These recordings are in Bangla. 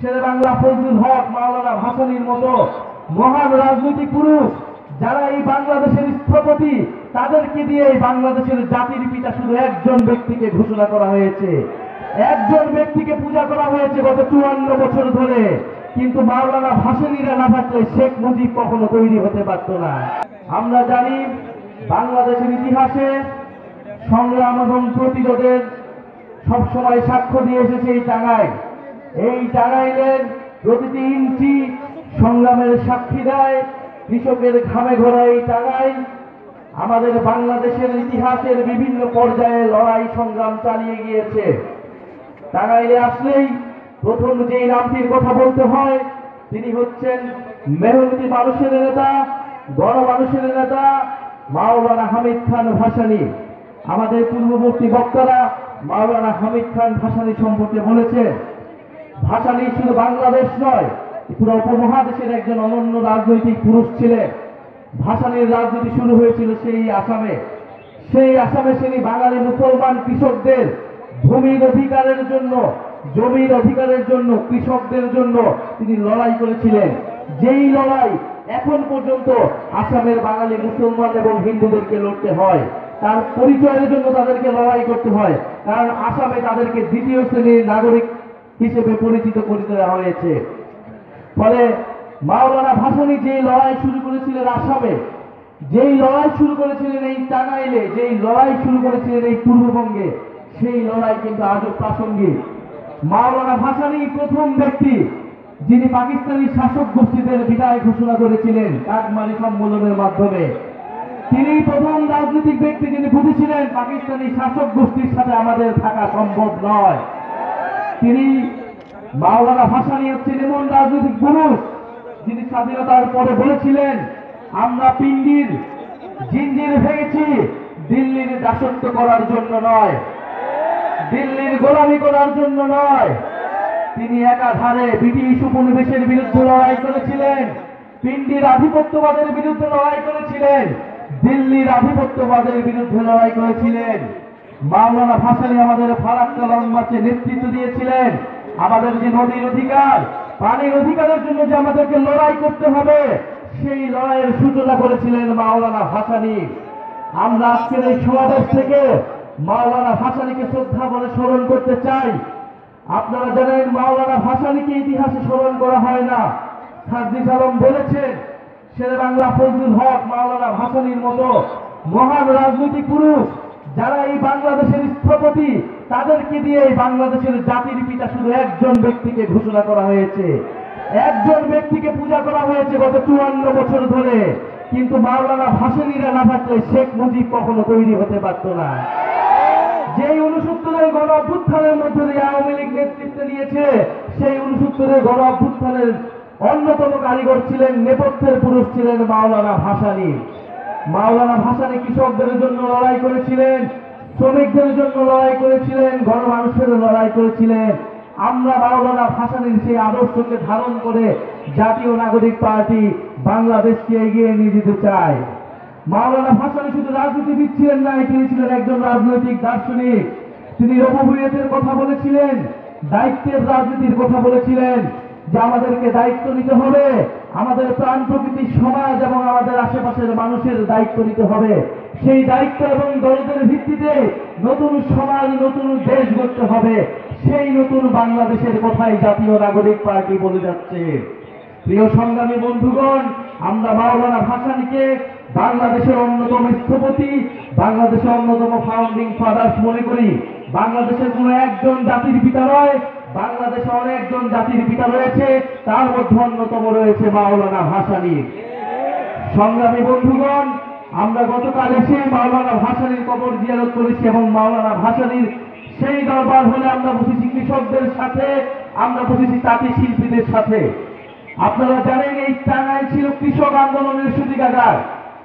শেরেবাংলা ফজলুল হক, মাওলানা ভাসানীর মতো মহান রাজনৈতিক পুরুষ যারা এই বাংলাদেশের স্থপতি, তাদেরকে দিয়ে এই বাংলাদেশের জাতির পিতা শুধু একজন ব্যক্তিকে ঘোষণা করা হয়েছে, একজন ব্যক্তিকে পূজা করা হয়েছে গত 54 বছর ধরে। কিন্তু মাওলানা ভাসানীরা না থাকলে শেখ মুজিব কখনো তৈরি হতে পারত না। আমরা জানি বাংলাদেশের ইতিহাসে সংগ্রাম এবং প্রতিরোধের সবসময় সাক্ষ্য দিয়ে এসেছে এই টাঙ্গাইল। এই টাঙ্গাইলের প্রতিটি ইঞ্চি সংগ্রামের সাক্ষী দেয়। কৃষকের ঘামে ঘোরা এই টাঙ্গাইল আমাদের বাংলাদেশের ইতিহাসের বিভিন্ন পর্যায়ে লড়াই সংগ্রাম চালিয়ে গিয়েছে। টাঙ্গাইলে আসলেই প্রথম যেই নামটির কথা বলতে হয় তিনি হচ্ছেন মেহনতি মানুষের নেতা, গণমানুষের নেতা মাওলানা হামিদ খান ভাসানী। আমাদের পূর্ববর্তী বক্তারা মাওলানা হামিদ খান ভাসানী সম্পর্কে বলেছে, ভাসানী শুধু বাংলাদেশ নয়, পুরো উপমহাদেশের একজন অনন্য রাজনৈতিক পুরুষ ছিলেন। ভাসানীর রাজনীতি শুরু হয়েছিল সেই আসামে। সেই আসামে তিনি বাঙালি মুসলমান কৃষকদের ভূমির অধিকারের জন্য, জমির অধিকারের জন্য, কৃষকদের জন্য তিনি লড়াই করেছিলেন। যেই লড়াই এখন পর্যন্ত আসামের বাঙালি মুসলমান এবং হিন্দুদেরকে লড়তে হয়, তার পরিচয়ের জন্য তাদেরকে লড়াই করতে হয়, কারণ আসামে তাদেরকে দ্বিতীয় শ্রেণীর নাগরিক হিসেবে পরিচিত করে দেওয়া হয়েছে। ফলে মাওলানা ভাসানী যেই লড়াই শুরু করেছিলেন আসামে, যেই লড়াই শুরু করেছিলেন এই টাঙ্গাইলে, যেই লড়াই শুরু করেছিলেন এই পূর্ববঙ্গে, সেই লড়াই কিন্তু আজও প্রাসঙ্গিক। মাওলানা ভাসানী প্রথম ব্যক্তি যিনি পাকিস্তানি শাসক গোষ্ঠীদের বিদায় ঘোষণা করেছিলেন কাকমালি সম্মেলনের মাধ্যমে। তিনি প্রথম রাজনৈতিক ব্যক্তি যিনি বুঝেছিলেন পাকিস্তানি শাসক গোষ্ঠীর সাথে আমাদের থাকা সম্ভব নয়। তিনি মাওলানা ভাসানী হচ্ছেন এমন রাজনৈতিক পুরুষ যিনি স্বাধীনতার পরে বলেছিলেন, আমরা পিণ্ডির জিঞ্জির ভেঙেছি দিল্লির দাসত্ব করার জন্য নয়, দিল্লির গোলামি করার জন্য নয়। তিনি একাধারে ব্রিটিশ উপনিবেশের বিরুদ্ধে লড়াই করেছিলেন, পিণ্ডির আধিপত্যবাদের বিরুদ্ধে লড়াই করেছিলেন, দিল্লির আধিপত্যবাদের বিরুদ্ধে লড়াই করেছিলেন। মাওলানা ভাসানী আমাদের ফারাক্কা লং মার্চে নেতৃত্ব দিয়েছিলেন। আমাদের যে নদীর অধিকার, পানির অধিকারের জন্য যে আমাদেরকে লড়াই করতে হবে, সেই লড়াইয়ের সূচনা করেছিলেন মাওলানা ভাসানী। আমরা আজকের এই সমাবেশ থেকে মাওলানা ভাসানীকে শ্রদ্ধা বলে স্মরণ করতে চাই। আপনারা জানেন মাওলানা ভাসানীকে ইতিহাসে স্মরণ করা হয় না। সার্জিস আলম বলেছেন, শেরেবাংলা ফজলুল হক, মাওলানা ভাসানীর মতো মহান রাজনৈতিক পুরুষ যারা এই বাংলাদেশের স্থপতি, তাদেরকে দিয়ে এই বাংলাদেশের জাতির পিতা শুধু একজন ব্যক্তিকে ঘোষণা করা হয়েছে, একজন ব্যক্তিকে পূজা করা হয়েছে গত 54 বছর ধরে। কিন্তু মাওলানা ভাসানীরা না থাকলে শেখ মুজিব কখনো তৈরি হতে পারত না। যেই 69-এর গণ অভ্যুত্থানের মধ্যে দিয়ে আওয়ামী লীগ নেতৃত্ব নিয়েছে, সেই 69-এর গণ অভ্যুত্থানের অন্যতম কারিগর ছিলেন, নেপথ্যের পুরুষ ছিলেন মাওলানা ভাসানী। মাওলানা ভাসানী কৃষকদের জন্য লড়াই করেছিলেন, শ্রমিকদের জন্য লড়াই করেছিলেন, গণমানুষের লড়াই করেছিলেন। আমরা মাওলানা ভাসানীর সেই আদর্শকে ধারণ করে জাতীয় নাগরিক পার্টি বাংলাদেশকে এগিয়ে নিয়ে যেতে চাই। মাওলানা ভাসানী শুধু রাজনীতিবিদ ছিলেন না, তিনি ছিলেন একজন রাজনৈতিক দার্শনিক। তিনি রবুবিয়তের কথা বলেছিলেন, দায়িত্বের রাজনীতির কথা বলেছিলেন, যে আমাদেরকে দায়িত্ব নিতে হবে, আমাদের প্রাণ প্রকৃতির সমাজ এবং আমাদের আশেপাশের মানুষের দায়িত্ব নিতে হবে। সেই দায়িত্ব এবং দরদের ভিত্তিতে নতুন সমাজ, নতুন দেশ গড়তে হবে। সেই নতুন বাংলাদেশের কথাই জাতীয় নাগরিক পার্টি বলে যাচ্ছে। প্রিয় সংগ্রামী বন্ধুগণ, আমরা মাওলানা ভাসানীকে বাংলাদেশের অন্যতম স্থপতি, বাংলাদেশের অন্যতম ফাউন্ডিং ফাদার্স মনে করি। বাংলাদেশের কোন একজন জাতির পিতা নয়, বাংলাদেশে অনেকজন জাতির পিতা রয়েছে, তার মধ্যে অন্যতম রয়েছে মাওলানা ভাসানী। সংগ্রামী বন্ধুগণ, আমরা গতকাল এসে মাওলানা ভাসানীর কবর জিয়ারত করেছি এবং মাওলানা ভাসানীর সেই দরবার হলে আমরা বসেছি কৃষকদের সাথে, আমরা বসেছি তাঁতি শিল্পীদের সাথে। আপনারা জানেন এই টাঙ্গাইল ছিল কৃষক আন্দোলনের সূতিকাগার।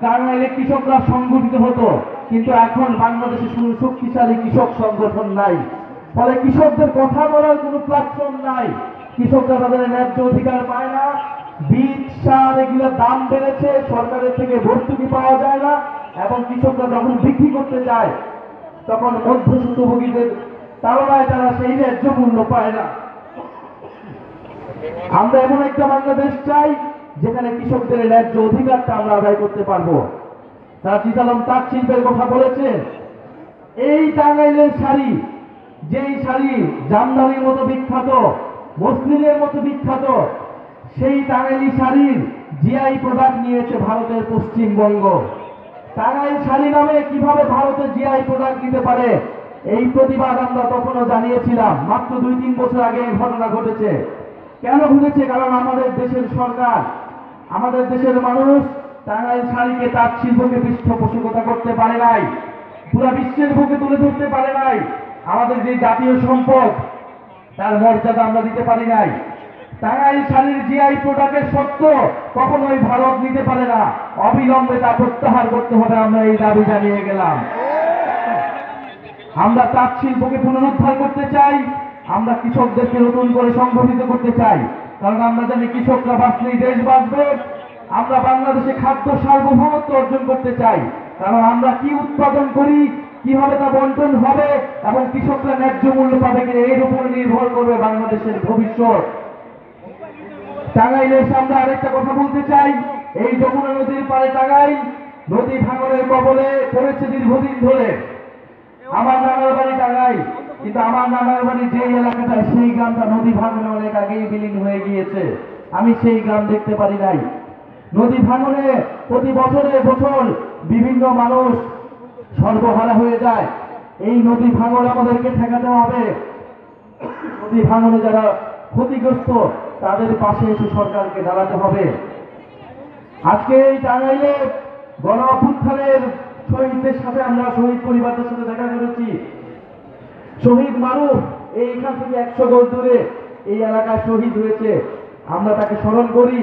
টাঙ্গাইলে কৃষকরা সংগঠিত হতো, কিন্তু এখন বাংলাদেশে শুধু শক্তিশালী কৃষক সংগঠন নাই। ফলে কৃষকদের কথা বলার কোনো প্ল্যাটফর্ম নাই। কৃষকরা তাদের ন্যায্য অধিকার পায় না। বীজ, সার এগুলোর দাম বেড়েছে, সরকারের থেকে ভর্তুকি পাওয়া যায় না, এবং কৃষকরা যখন বিক্রি করতে যায় তখন মধ্যস্বত্বভোগীদের তাড়নায় তারা সেই ন্যায্য মূল্য পায় না। আমরা এমন একটা বাংলাদেশ চাই যেখানে কৃষকদের ন্যায্য অধিকারটা আমরা আদায় করতে পারবো। সাজিদ আলম তাঁত শিল্পের কথা বলেছেন। এই টাঙ্গাইলের শাড়ি, যেই শাড়ি জামদানির মতো বিখ্যাত, মসলিনের মতো বিখ্যাত, সেই টাঙ্গাইলি শাড়ির জিআই প্রোডাক্ট নিয়েছে ভারতের পশ্চিমবঙ্গ। টাঙ্গাইল শাড়ি নামে কিভাবে ভারতে জিআই প্রোডাক্ট নিতে পারে, এই প্রতিবাদ আমরা তখনও জানিয়েছিলাম। মাত্র 2-3 বছর আগে এই ঘটনা ঘটেছে। কেন ঘটেছে? কারণ আমাদের দেশের সরকার, আমাদের দেশের মানুষ টাঙ্গাইল শাড়িকে, তাঁত শিল্পকে পৃষ্ঠপোষকতা করতে পারে নাই, পুরা বিশ্বের বুকে তুলে ধরতে পারে নাই। আমাদের যে জাতীয় সম্পদ, তার মর্যাদা আমরা দিতে পারি নাই। টাঙ্গাইল শাড়ির জিআই প্রোডাক্টের সত্য কখনোই ভারত নিতে পারে না। অবিলম্বে তা প্রত্যাহার করতে হবে, আমরা এই দাবি জানিয়ে গেলাম। আমরা তাঁত শিল্পকে পুনরুদ্ধার করতে চাই। আমরা কৃষকদেরকে নতুন করে সংগঠিত করতে চাই, কারণ আমরা জানি কৃষকরা বাঁচলেই দেশ বাঁচবে। আমরা বাংলাদেশে খাদ্য সার্বভৌমত্ব অর্জন করতে চাই, কারণ আমরা কি উৎপাদন করি, কিভাবে তা বন্টন হবে এবং কৃষকরা ন্যায্য মূল্য পাবে কিনা, এর উপর নির্ভর করবে বাংলাদেশের ভবিষ্যৎ। টাঙ্গাইলে এসে আমরা আরেকটা কথা বলতে চাই। এই যমুনা নদীর পাড়ে টাঙ্গাইল নদী ভাঙনের কবলে পড়েছে দীর্ঘদিন ধরে। আমার নানার বাড়ি টাঙ্গাইল, কিন্তু আমার নানার বাড়ি যে এলাকাটা, সেই গ্রামটা নদী ভাঙনে অনেক আগেই বিলীন হয়ে গিয়েছে। আমি সেই গ্রাম দেখতে পারি নাই। নদী ভাঙনে প্রতি বছরে বছর বিভিন্ন মানুষ সর্বহারা হয়ে যায়। এই নদী ভাঙন আমাদেরকে ঠেকাতে হবে। নদী ভাঙনে যারা ক্ষতিগ্রস্ত, তাদের পাশে এসে সরকারকে দাঁড়াতে হবে। আজকে এই টাঙ্গাইলে গণ অভ্যুত্থানের শহীদদের সাথে, আমরা শহীদ পরিবারদের সাথে দেখা করেছি। শহীদ মানুষ এইখান থেকে 100 গজ দূরে এই এলাকায় শহীদ হয়েছে, আমরা তাকে স্মরণ করি।